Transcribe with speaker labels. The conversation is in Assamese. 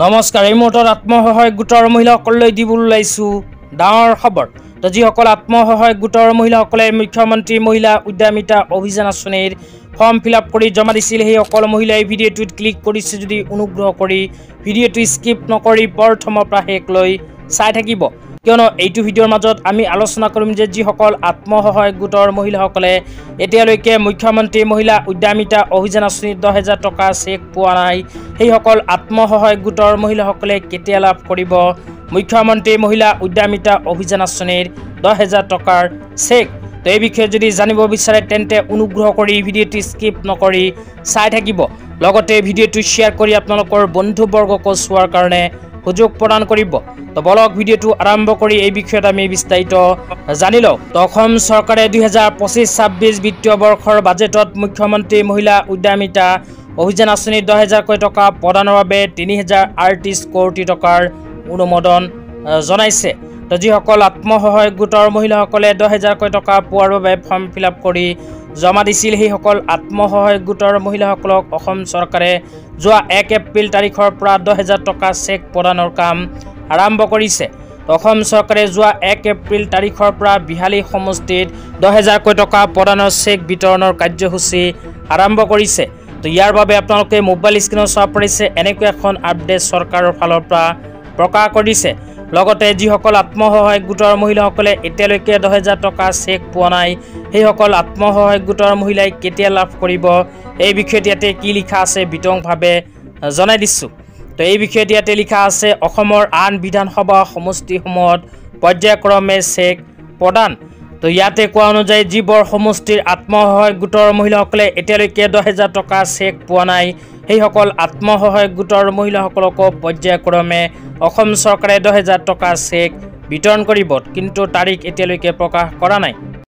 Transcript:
Speaker 1: নমস্কাৰ। এই মুহূৰ্তত আত্মসহায়ক গোটৰ মহিলাসকললৈ দিবলৈ ওলাইছোঁ ডাঙৰ খবৰ। তো যিসকল আত্মসহায়ক গোটৰ মহিলাসকলে মুখ্যমন্ত্ৰী মহিলা উদ্যমিতা অভিযান আঁচনিৰ ফৰ্ম ফিল আপ কৰি জমা দিছিল, সেইসকল মহিলাই ভিডিঅ'টোত ক্লিক কৰিছে যদি অনুগ্ৰহ কৰি ভিডিঅ'টো স্কিপ নকৰি প্ৰথমৰ পৰা শেষলৈ চাই থাকিব, কিয়নো এইটো ভিডিঅ'ৰ মাজত আমি আলোচনা কৰিম যে যিসকল আত্মসহায়ক গোটৰ মহিলাসকলে এতিয়ালৈকে মুখ্যমন্ত্ৰী মহিলা উদ্যমিতা অভিযান আঁচনিৰ 10,000 টকা চেক পোৱা নাই, সেইসকল আত্মসহায়ক গোটৰ মহিলাসকলে কেতিয়া লাভ কৰিব মুখ্যমন্ত্ৰী মহিলা উদ্যমিতা অভিযান আঁচনিৰ 10,000 টকাৰ চেক। তো এই বিষয়ে যদি জানিব বিচাৰে তেন্তে অনুগ্ৰহ কৰি ভিডিঅ'টো স্কিপ নকৰি চাই থাকিব, লগতে ভিডিঅ'টো শ্বেয়াৰ কৰি আপোনালোকৰ বন্ধুবৰ্গকো চোৱাৰ কাৰণে সুযোগ প্ৰদান কৰিব। তো বলক ভিডিঅ'টো আৰম্ভ কৰি এই বিষয়ত আমি বিস্তাৰিত জানি লওঁ। তো অসম চৰকাৰে 2025-26 বিত্তীয় বৰ্ষৰ বাজেটত মুখ্যমন্ত্ৰী মহিলা উদ্যমিতা অভিযান আঁচনিৰ 10,000 টকা প্ৰদানৰ বাবে 3,038 কোটি টকাৰ অনুমোদন জনাইছে। তো যিসকল আত্মসহায়ক গোটৰ মহিলাসকলে 10,000 টকা পোৱাৰ বাবে ফৰ্ম ফিল আপ কৰি জমা দিছিল, সেইসকল আত্মসহায়ক গোটৰ মহিলাসকলক অসম চৰকাৰে যোৱা 1 এপ্ৰিল তাৰিখৰ পৰা 10,000 টকা চেক প্ৰদানৰ কাম আৰম্ভ কৰিছে। অসম চৰকাৰে যোৱা 1 এপ্ৰিল তাৰিখৰ পৰা বিহালী সমষ্টিত 10,000 টকা প্ৰদানৰ চেক বিতৰণৰ কাৰ্যসূচী আৰম্ভ কৰিছে। তো ইয়াৰ বাবে আপোনালোকে মোবাইল স্ক্ৰীনত চাব পাৰিছে এনেকুৱা এখন আপডেট চৰকাৰৰ ফালৰ পৰা প্ৰকাশ কৰিছে। লগতে যিসকল আত্মসহায়ক গোটৰ মহিলাসকলে এতিয়ালৈকে 10,000 টকা চেক পোৱা নাই, সেইসকল আত্মসহায়ক গোটৰ মহিলাই কেতিয়া লাভ কৰিব এই বিষয়ত ইয়াতে কি লিখা আছে বিতংভাৱে জনাই দিছোঁ। তো এই বিষয়ত ইয়াতে লিখা আছে অসমৰ আন বিধানসভা সমষ্টিসমূহত পৰ্যায়ক্ৰমে চেক প্ৰদান। তো ইয়াতে কোৱা অনুযায়ী যিবোৰ সমষ্টিৰ আত্মসহায়ক গোটৰ মহিলাসকলে এতিয়ালৈকে 10,000 টকা চেক পোৱা নাই, সেইসকল আত্মসহায়ক গোটৰ মহিলাসকলকো পৰ্যায়ক্ৰমে অসম চৰকাৰে 10,000 টকা চেক বিতৰণ কৰিব, কিন্তু তাৰিখ এতিয়ালৈকে প্ৰকাশ কৰা নাই।